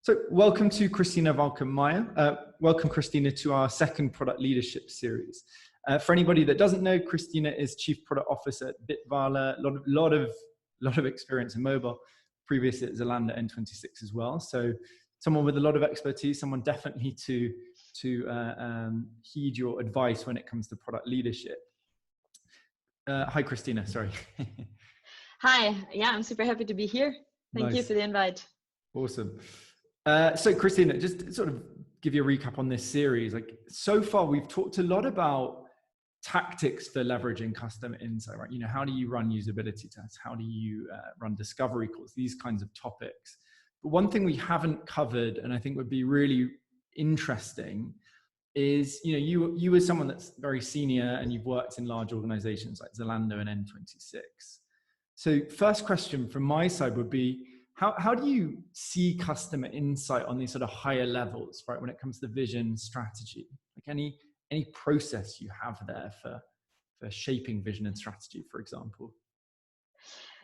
So welcome to Kristina Walcker-Mayer. Welcome, Kristina, to our second product leadership series. For anybody that doesn't know, Kristina is Chief Product Officer at Bitvala, lot of experience in mobile, previously at Zalando N26 as well. So someone with a lot of expertise, someone definitely to heed your advice when it comes to product leadership. Hi, Kristina, sorry. Hi, yeah, I'm super happy to be here. Thank you for the invite. Awesome. So Kristina, just to sort of give you a recap on this series, like so far we've talked a lot about tactics for leveraging customer insight, right? You know, how do you run usability tests? How do you run discovery calls? These kinds of topics. But one thing we haven't covered, and I think would be really interesting, is, you know, you as someone that's very senior and you've worked in large organizations like Zalando and N26. So first question from my side would be, how do you see customer insight on these sort of higher levels, right? When it comes to vision, strategy, like any process you have there for shaping vision and strategy, for example?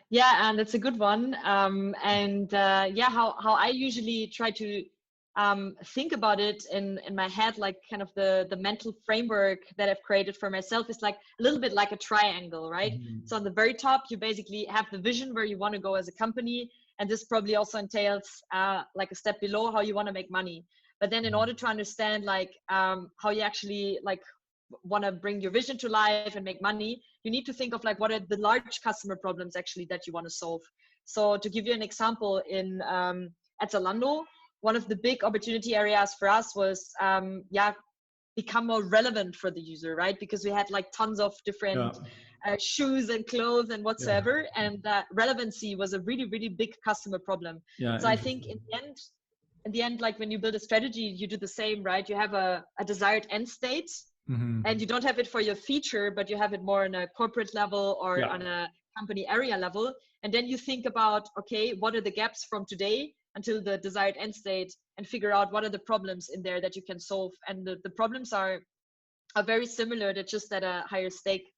Yeah, and that's a good one. Yeah, how I usually try to think about it in my head, like kind of the mental framework that I've created for myself is like a little bit like a triangle, right? Mm-hmm. So on the very top, you basically have the vision where you want to go as a company. And this probably also entails like a step below how you want to make money. But then in order to understand like how you actually like want to bring your vision to life and make money, you need to think of like what are the large customer problems actually that you want to solve. So to give you an example, in at Zalando, one of the big opportunity areas for us was become more relevant for the user, right? Because we had like tons of different shoes and clothes and whatsoever, and that relevancy was a really, really big customer problem. So I think in the end, like when you build a strategy, you do the same, right? You have a desired end state, and you don't have it for your feature, but you have it more on a corporate level or on a company area level. And then you think about, okay, what are the gaps from today until the desired end state, and figure out what are the problems in there that you can solve. And the problems are very similar, they're just at a higher stake.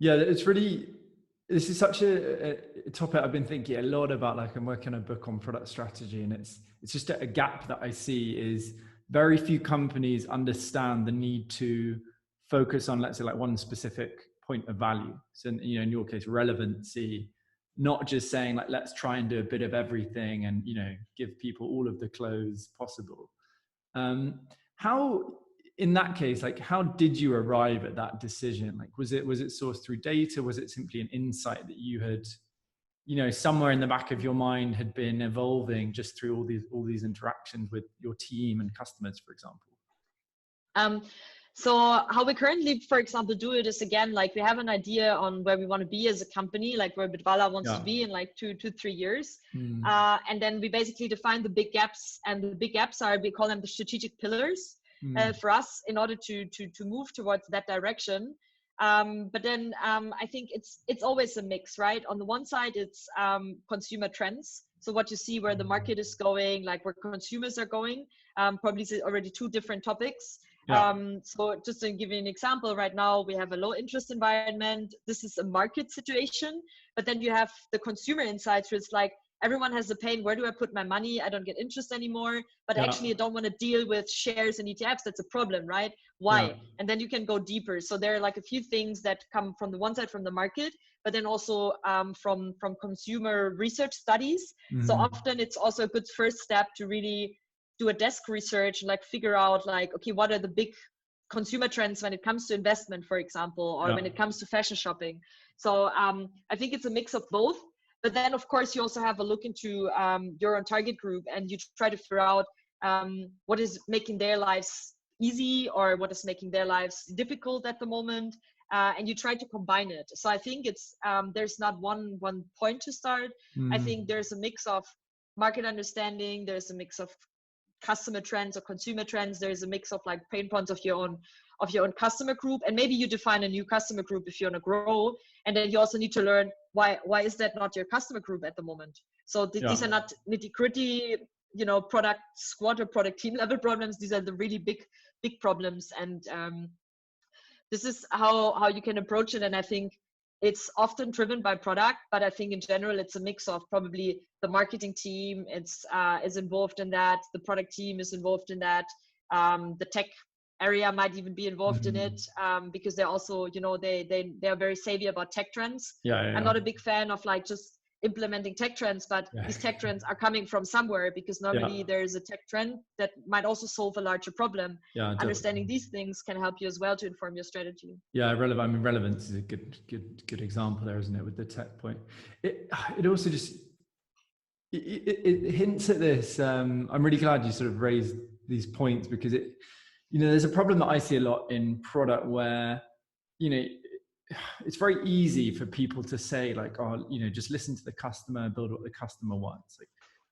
Yeah, this is such a topic I've been thinking a lot about. Like, I'm working on a book on product strategy, and it's just a gap that I see is very few companies understand the need to focus on, let's say, like one specific point of value. So, you know, in your case, relevancy, not just saying like, let's try and do a bit of everything and, you know, give people all of the clothes possible. How, in that case, like, how did you arrive at that decision? Like, was it sourced through data? Was it simply an insight that you had, you know, somewhere in the back of your mind had been evolving just through all these interactions with your team and customers, for example? So how we currently, for example, do it is, again, like we have an idea on where we want to be as a company, like where Bitvala wants to be in like 2 to 3 years. And then we basically define the big gaps, and the big gaps are, we call them the strategic pillars for us in order to move towards that direction. But then I think it's always a mix, right? On the one side, it's consumer trends. So what you see where the market is going, like where consumers are going, probably already 2 different topics. So just to give you an example, right now we have a low interest environment. This is a market situation, but then you have the consumer insights where it's like, everyone has a pain. Where do I put my money? I don't get interest anymore, but actually I don't want to deal with shares and ETFs. That's a problem, right? Why? And then you can go deeper. So there are like a few things that come from the one side from the market, but then also from consumer research studies. So often it's also a good first step to really do a desk research and like figure out like, okay, what are the big consumer trends when it comes to investment, for example, or when it comes to fashion shopping. So I think it's a mix of both. But then, of course, you also have a look into your own target group, and you try to figure out what is making their lives easy or what is making their lives difficult at the moment, and you try to combine it. So I think it's there's not one point to start. I think there's a mix of market understanding, there's a mix of customer trends or consumer trends, there's a mix of like pain points of your own customer group, and maybe you define a new customer group if you want to grow, and then you also need to learn why is that not your customer group at the moment. So these are not nitty-gritty, you know, product squad or product team level problems. These are the really big problems, and this is how you can approach it. And I think it's often driven by product, but I think in general, it's a mix of probably the marketing team is involved in that. The product team is involved in that. The tech area might even be involved in it, because they're also, you know, they are very savvy about tech trends. I'm not a big fan of like just implementing tech trends, but these tech trends are coming from somewhere, because normally there's a tech trend that might also solve a larger problem. Understanding these things can help you as well to inform your strategy. Relevance is a good example there, isn't it, with the tech point. It also just it hints at this. I'm really glad you sort of raised these points, because there's a problem that I see a lot in product where, it's very easy for people to say like, oh, just listen to the customer, build what the customer wants. Like,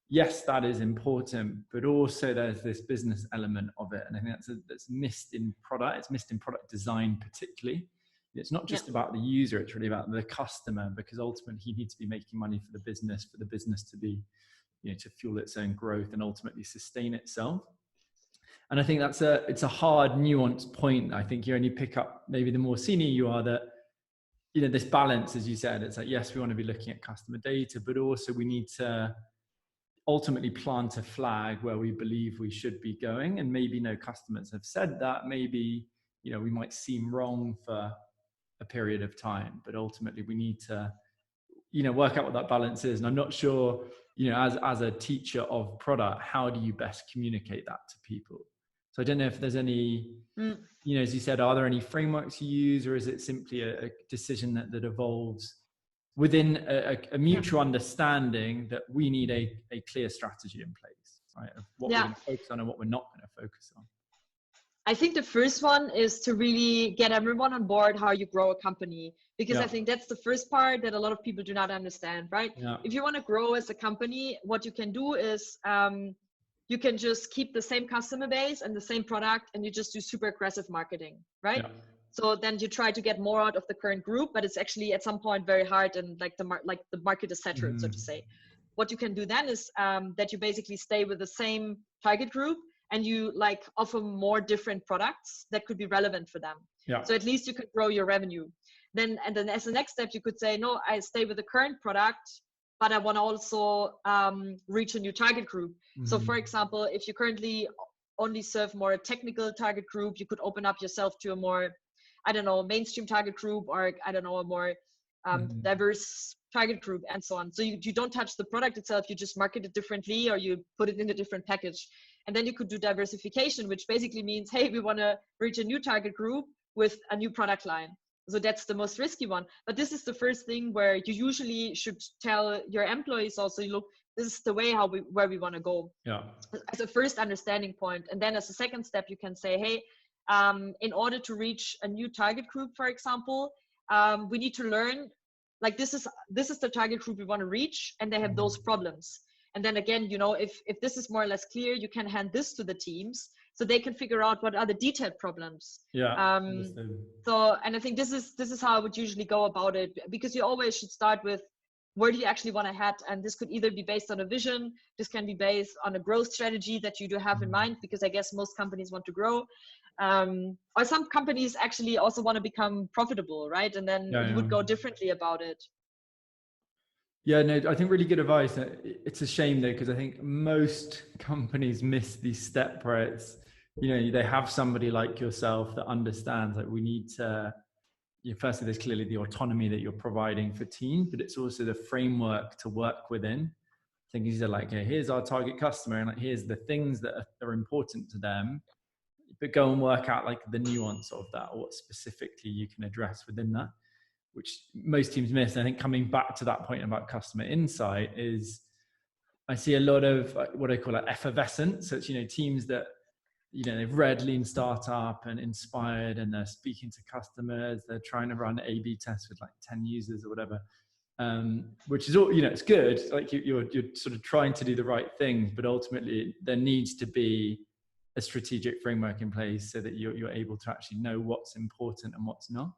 yes, that is important, but also there's this business element of it. And I think that's missed in product. It's missed in product design, particularly. It's not just about the user, it's really about the customer, because ultimately he needs to be making money for the business to be, to fuel its own growth and ultimately sustain itself. And I think it's a hard, nuanced point. I think you only pick up maybe the more senior you are, that, this balance, as you said, it's like, yes, we want to be looking at customer data, but also we need to ultimately plant a flag where we believe we should be going. And maybe no customers have said that. Maybe, we might seem wrong for a period of time, but ultimately we need to, work out what that balance is. And I'm not sure, as a teacher of product, how do you best communicate that to people? So I don't know if there's any, as you said, are there any frameworks you use, or is it simply a decision that evolves within a mutual understanding that we need a clear strategy in place, right? Of what we're going to focus on and what we're not going to focus on. I think the first one is to really get everyone on board how you grow a company, because I think that's the first part that a lot of people do not understand, right? If you want to grow as a company, what you can do is you can just keep the same customer base and the same product, and you just do super aggressive marketing, right? So then you try to get more out of the current group, but it's actually at some point very hard, and the market is saturated, so to say. What you can do then is that you basically stay with the same target group, and you like offer more different products that could be relevant for them. So at least you could grow your revenue. Then as the next step, you could say, no, I stay with the current product, but I want to also reach a new target group. So for example, if you currently only serve more a technical target group, you could open up yourself to a more, mainstream target group, or a more diverse target group, and so on. So you don't touch the product itself, you just market it differently, or you put it in a different package. And then you could do diversification, which basically means, hey, we want to reach a new target group with a new product line. So that's the most risky one. But this is the first thing where you usually should tell your employees also, look, this is the way where we want to go. As a first understanding point. And then as a second step, you can say, hey, in order to reach a new target group, for example, we need to learn, like, this is the target group we want to reach, and they have those problems. And then again, if this is more or less clear, you can hand this to the teams so they can figure out what are the detailed problems. So, and I think this is how I would usually go about it, because you always should start with, where do you actually want to head? And this could either be based on a vision, this can be based on a growth strategy that you do have in mind, because I guess most companies want to grow. Or some companies actually also want to become profitable, right? And then you would go differently about it. I think really good advice. It's a shame though, because I think most companies miss the step where it's, they have somebody like yourself that understands that we need to, firstly, there's clearly the autonomy that you're providing for teams, but it's also the framework to work within. I think these are like, okay, here's our target customer, and like, here's the things that are important to them, but go and work out like the nuance of that, or what specifically you can address within that, which most teams miss. I think coming back to that point about customer insight is, I see a lot of what I call effervescence. So it's, teams that, they've read Lean Startup and Inspired, and they're speaking to customers. They're trying to run A/B tests with like 10 users or whatever, which is all, it's good. Like you're sort of trying to do the right things, but ultimately there needs to be a strategic framework in place so that you're able to actually know what's important and what's not,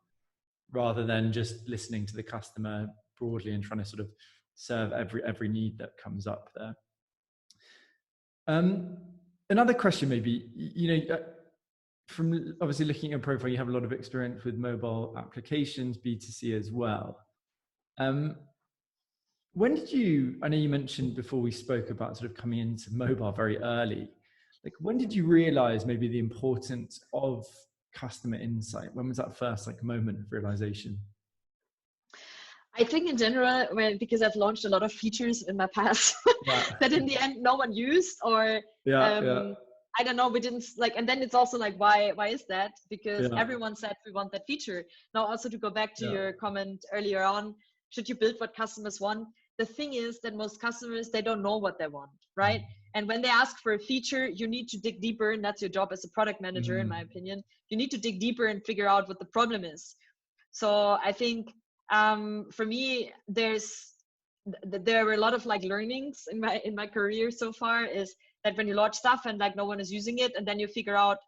rather than just listening to the customer broadly and trying to sort of serve every need that comes up there. Another question maybe, from obviously looking at your profile, you have a lot of experience with mobile applications, B2C as well. When did you, I know you mentioned before we spoke about sort of coming into mobile very early, like when did you realize maybe the importance of customer insight? When was that first like moment of realization? I think in general, because I've launched a lot of features in my past Yeah. that in the end no one used, or Yeah. I don't know, we didn't like, and then it's also like, why is that? Because Yeah. everyone said we want that feature. Now, also to go back to Yeah. your comment earlier on, should you build what customers want? The thing is that most customers, they don't know what they want, right? And when they ask for a feature, you need to dig deeper, and that's your job as a product manager, in my opinion. You need to dig deeper and figure out what the problem is. So I think for me, there were a lot of like learnings in my career so far, is that when you launch stuff and like no one is using it, and then you figure out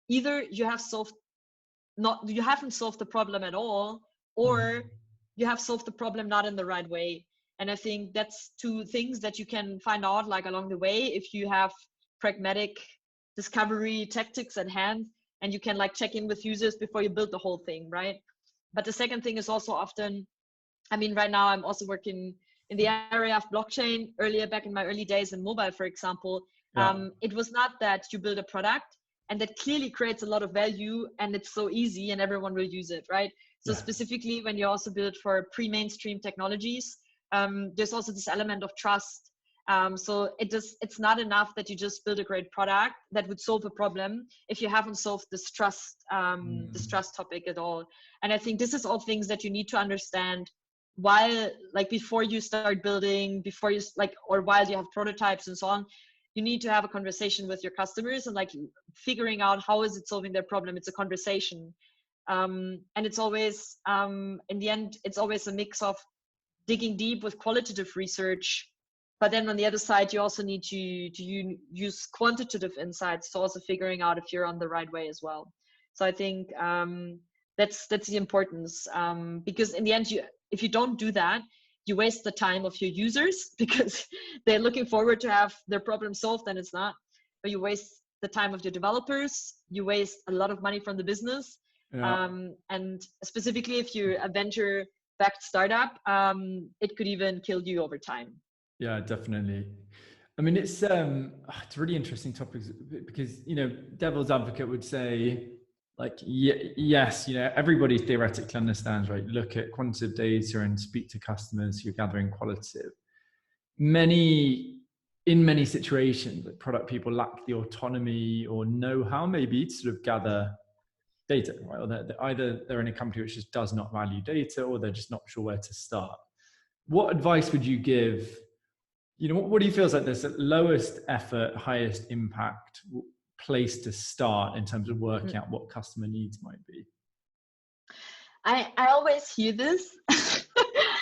either you haven't solved the problem at all, or you have solved the problem not in the right way. And I think that's two things that you can find out like along the way if you have pragmatic discovery tactics at hand, and you can like check in with users before you build the whole thing, right? But the second thing is also often, I mean, right now I'm also working in the area of blockchain. Earlier, back in my early days in mobile, for example, it was not that you build a product and that clearly creates a lot of value and it's so easy and everyone will use it, right? So specifically when you also build for pre-mainstream technologies, there's also this element of trust. So it's not enough that you just build a great product that would solve a problem if you haven't solved this trust topic at all. And I think this is all things that you need to understand while, like, before you start building, before you like, or while you have prototypes and so on. You need to have a conversation with your customers and like figuring out how is it solving their problem. It's a conversation, and it's always in the end, it's always a mix of digging deep with qualitative research, but then on the other side, you also need to use quantitative insights, so also figuring out if you're on the right way as well. So I think that's the importance, because in the end, if you don't do that, you waste the time of your users because they're looking forward to have their problem solved and it's not. But you waste the time of your developers, you waste a lot of money from the business. And specifically if you're a venture-backed startup, it could even kill you over time. Yeah, definitely. I mean, it's a really interesting topic because, you know, devil's advocate would say, like, yes, you know, everybody theoretically understands, right? Look at quantitative data and speak to customers, you're gathering qualitative. In many situations, like product people lack the autonomy or know-how maybe to sort of gather data, right? Or either they're in a company which just does not value data, or they're just not sure where to start. What advice would you give? You know, what do you feel is like this lowest effort, highest impact place to start in terms of working out what customer needs might be? I always hear this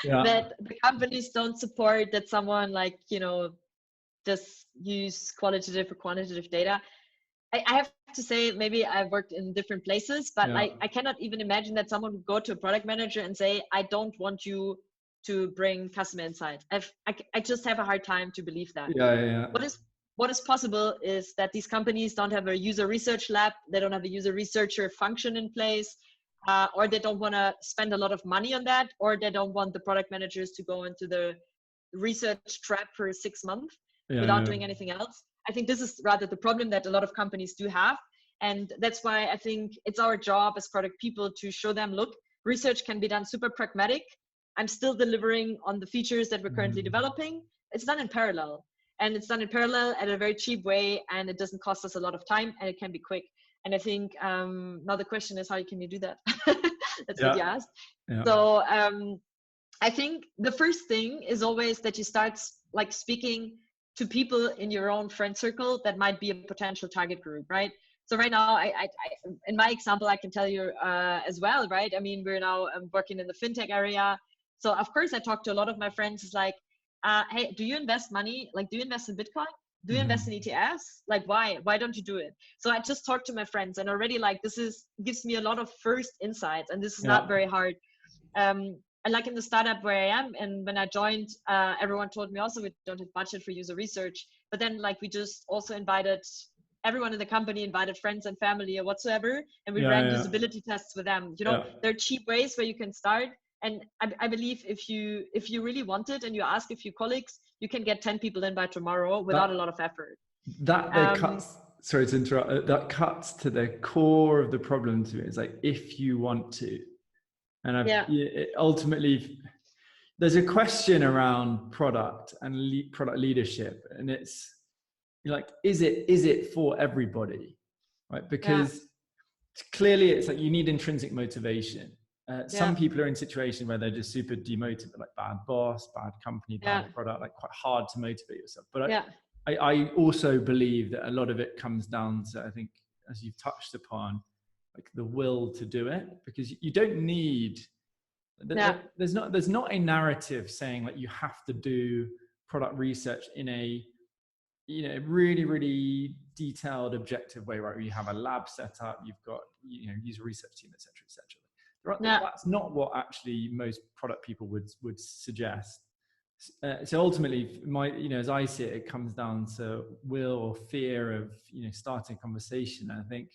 that the companies don't support that someone like, you know, just use qualitative or quantitative data. I have to say, maybe I've worked in different places, but I cannot even imagine that someone would go to a product manager and say, I don't want you to bring customer insight. I just have a hard time to believe that. What is possible is that these companies don't have a user research lab, they don't have a user researcher function in place, or they don't want to spend a lot of money on that, or they don't want the product managers to go into the research trap for 6 months without doing anything else. I think this is rather the problem that a lot of companies do have. And that's why I think it's our job as product people to show them, look, research can be done super pragmatic. I'm still delivering on the features that we're currently developing. It's done in parallel. And it's done in parallel at a very cheap way, and it doesn't cost us a lot of time, and it can be quick. And I think now the question is, how can you do that? That's what you asked. So I think the first thing is always that you start like speaking to people in your own friend circle that might be a potential target group, right? So right now, I in my example, I can tell you as well, right? I mean, we're now working in the fintech area. So of course, I talk to a lot of my friends. It's like, hey, do you invest money? Like, do you invest in Bitcoin? Do you invest in ETFs? Like, why? Why don't you do it? So I just talk to my friends, and already like this gives me a lot of first insights, and this is not very hard. And like in the startup where I am, and when I joined, everyone told me also we don't have budget for user research. But then like we just also invited everyone in the company, invited friends and family or whatsoever, and we ran usability tests with them. You know, there are cheap ways where you can start. And I believe if you really want it and you ask a few colleagues, you can get 10 people in by tomorrow without a lot of effort. That cuts, sorry to interrupt, that cuts to the core of the problem to me. It's like, if you want to. And ultimately, there's a question around product and product leadership. And it's like, is it for everybody? Right? Because clearly it's like you need intrinsic motivation. Some people are in situations where they're just super demotivated, like bad boss, bad company, bad product, like quite hard to motivate yourself. But I also believe that a lot of it comes down to, I think, as you've touched upon, like the will to do it, because you don't need, there's not a narrative saying like you have to do product research in a, you know, really, really detailed, objective way, right? Where you have a lab set up, you've got, you know, user research team, et cetera, et cetera. That's not what actually most product people would suggest. So ultimately, you know, as I see it, it comes down to will or fear of, you know, starting a conversation. And I think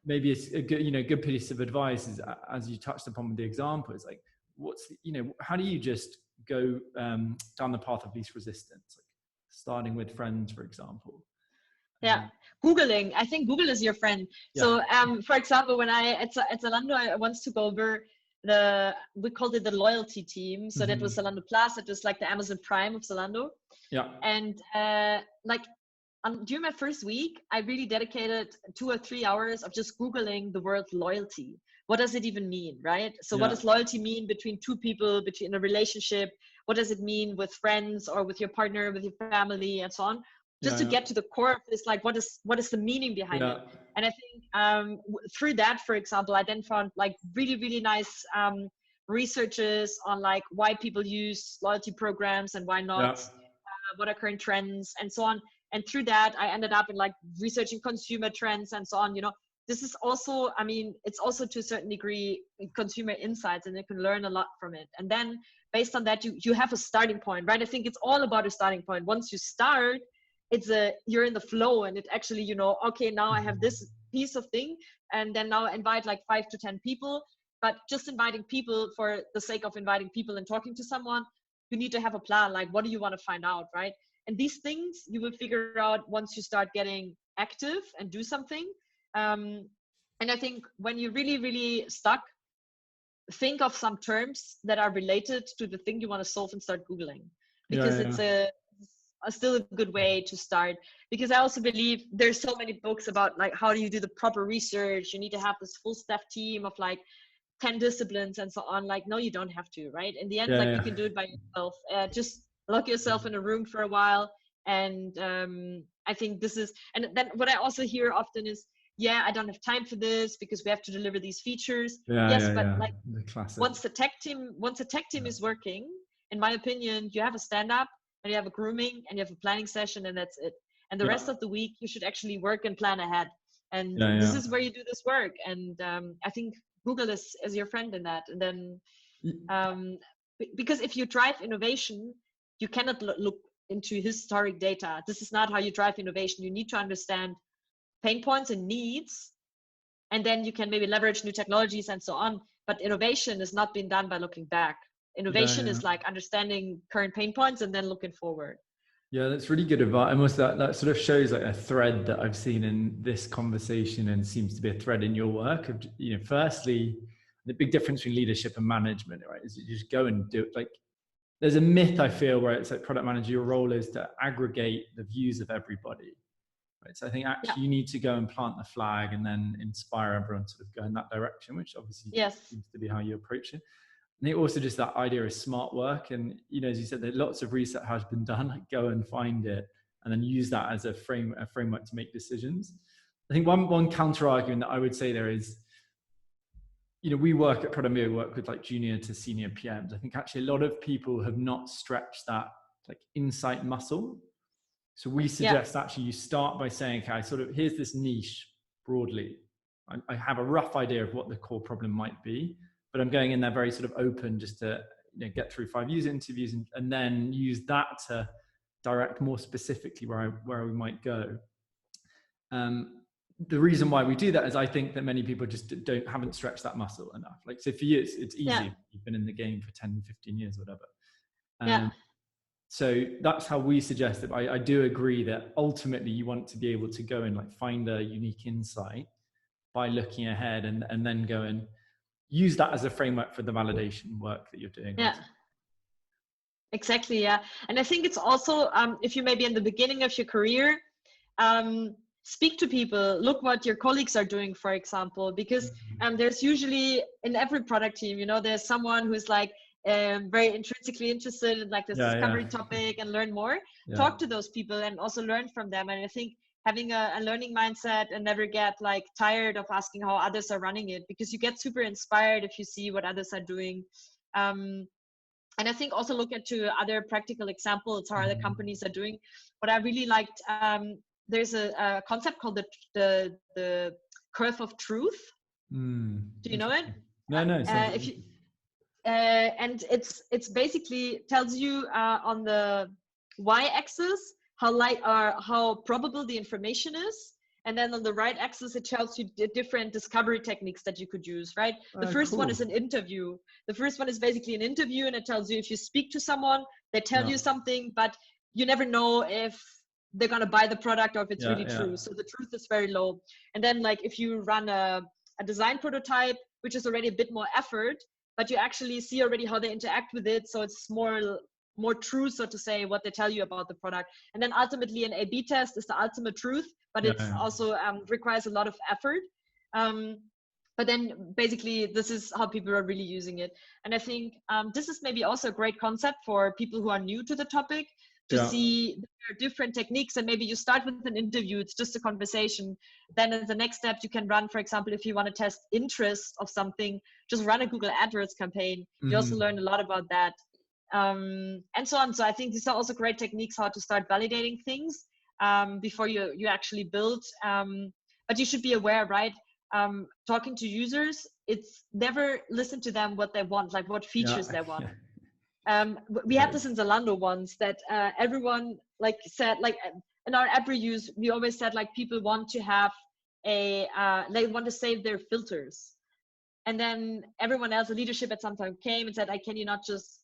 maybe it's a good, you know, good piece of advice is, as you touched upon with the example, it's like, you know, how do you just go down the path of least resistance? Like, starting with friends, for example. Googling. I think Google is your friend. So for example, when at Zalando, I once took over we called it the loyalty team. So that was Zalando Plus. It was like the Amazon Prime of Zalando. And during my first week, I really dedicated 2 or 3 hours of just Googling the word loyalty. What does it even mean, right? So what does loyalty mean between two people, between a relationship? What does it mean with friends or with your partner, with your family, and so on? Just to get to the core of this, like what is the meaning behind it? And I think through that, for example, I then found like really, really nice researches on like why people use loyalty programs and why not, what are current trends and so on. And through that, I ended up in like researching consumer trends and so on. You know, this is also, I mean, it's also to a certain degree consumer insights, and you can learn a lot from it. And then based on that, you have a starting point, right? I think it's all about a starting point. Once you start, you're in the flow, and it actually, you know, okay, now I have this piece of thing, and then now I invite like 5 to 10 people. But just inviting people for the sake of inviting people and talking to someone, you need to have a plan. Like, what do you want to find out, right? And these things you will figure out once you start getting active and do something. And I think when you're really, really stuck, think of some terms that are related to the thing you want to solve and start Googling, because it's still a good way to start. Because I also believe there's so many books about like, how do you do the proper research? You need to have this full staff team of like 10 disciplines and so on. Like, no, you don't have to, right? In the end, you can do it by yourself. Just lock yourself in a room for a while. And I think this is, and then what I also hear often is, I don't have time for this because we have to deliver these features. Like once the tech team is working, in my opinion, you have a stand-up and you have a grooming and you have a planning session, and that's it. And the rest of the week, you should actually work and plan ahead. And this is where you do this work. And I think Google is your friend in that. And then because if you drive innovation, you cannot look into historic data. This is not how you drive innovation. You need to understand pain points and needs, and then you can maybe leverage new technologies and so on. But innovation is not being done by looking back. Innovation is like understanding current pain points and then looking forward. Yeah, that's really good advice. Almost that sort of shows like a thread that I've seen in this conversation, and seems to be a thread in your work of, you know, firstly, the big difference between leadership and management, right? Is you just go and do it. Like, there's a myth I feel where it's like product manager, your role is to aggregate the views of everybody. Right? So I think actually you need to go and plant the flag and then inspire everyone to sort of go in that direction, which obviously seems to be how you approach it. I think also just that idea of smart work. And, you know, as you said, there lots of research has been done, like go and find it and then use that as a framework to make decisions. I think one counter argument that I would say there is, you know, we work at Product, we work with like junior to senior PMs. I think actually a lot of people have not stretched that like insight muscle. So we suggest actually you start by saying, okay, here's this niche broadly. I have a rough idea of what the core problem might be, but I'm going in there very sort of open just to, you know, get through 5 user interviews and then use that to direct more specifically where we might go. the reason why we do that is I think that many people just haven't stretched that muscle enough. Like, so for you, it's easy. Yeah. You've been in the game for 10, 15 years, whatever. Yeah. So that's how we suggest it. I do agree that ultimately you want to be able to go and like find a unique insight by looking ahead and then go and use that as a framework for the validation work that you're doing. Yeah. Exactly. Yeah. And I think it's also, if you maybe in the beginning of your career, speak to people, look what your colleagues are doing, for example, because there's usually in every product team, you know, there's someone who's like very intrinsically interested in like this discovery topic and learn more. Talk to those people and also learn from them. And I think having a learning mindset and never get like tired of asking how others are running it, because you get super inspired if you see what others are doing. And I think also look into other practical examples, how other companies are doing. What I really liked, there's a concept called the curve of truth. Do you know it? No. If you, and it's basically tells you on the y-axis how probable the information is, and then on the right axis it tells you the different discovery techniques that you could use. Right. The first one is an interview. The first one is basically an interview, and it tells you if you speak to someone, they tell you something, but you never know if they're going to buy the product or if it's really true. So the truth is very low. And then like if you run a design prototype, which is already a bit more effort, but you actually see already how they interact with it. So it's more true, so to say, what they tell you about the product. And then ultimately an A/B test is the ultimate truth, but it's also requires a lot of effort. But then basically this is how people are really using it. And I think this is maybe also a great concept for people who are new to the topic, to see there are different techniques. And maybe you start with an interview, it's just a conversation. Then as the next step, you can run, for example, if you want to test interest of something, just run a Google AdWords campaign. You also learn a lot about that. And so on. So I think these are also great techniques how to start validating things before you actually build. But you should be aware, right? Talking to users, it's never listen to them what they want, like what features they want. We had this in Zalando once that everyone like said, like in our app reviews, we always said like people want to have they want to save their filters. And then everyone else, the leadership at some time came and said, can you not just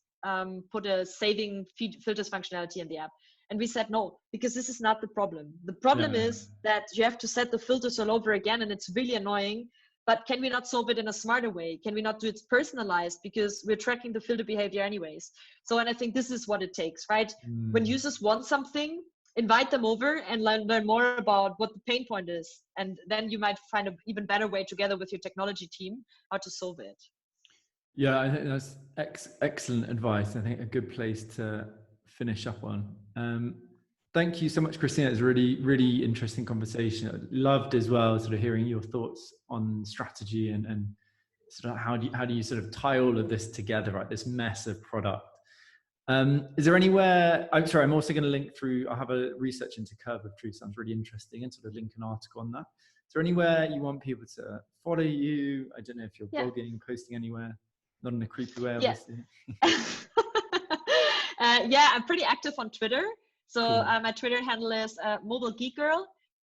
put a saving filters functionality in the app? And we said, no, because this is not the problem. The problem is that you have to set the filters all over again, and it's really annoying. But can we not solve it in a smarter way? Can we not do it personalized? Because we're tracking the filter behavior anyways. So, and I think this is what it takes, right? When users want something, invite them over and learn more about what the pain point is. And then you might find an even better way together with your technology team how to solve it. Yeah, I think that's excellent advice. I think a good place to finish up on. Thank you so much, Kristina. It's a really, really interesting conversation. I loved as well sort of hearing your thoughts on strategy and sort of how do you sort of tie all of this together, right? This mess of product. Is there anywhere, I'm also going to link through, I have a research into Curve of Truth, sounds really interesting, and sort of link an article on that. Is there anywhere you want people to follow you? I don't know if you're blogging, posting anywhere, not in a creepy way, obviously. I'm pretty active on Twitter. So my Twitter handle is Mobile Geek Girl.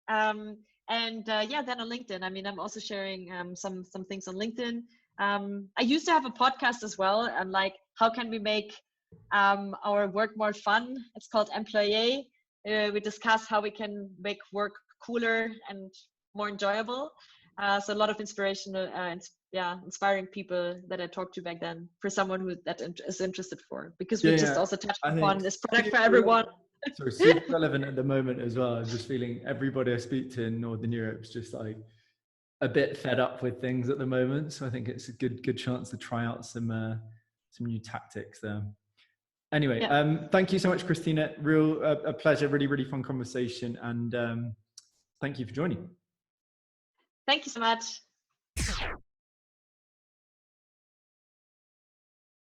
Then on LinkedIn. I mean, I'm also sharing some things on LinkedIn. I used to have a podcast as well. And like, how can we make our work more fun? It's called Employee. We discuss how we can make work cooler and more enjoyable. So a lot of inspirational, inspiring people that I talked to back then for someone who that is interested for, because we just also touched upon this product for everyone. So super relevant at the moment as well. I'm just feeling everybody I speak to in Northern Europe is just like a bit fed up with things at the moment. So I think it's a good chance to try out some new tactics there. Anyway, thank you so much, Kristina. A pleasure, really, really fun conversation. And thank you for joining. Thank you so much.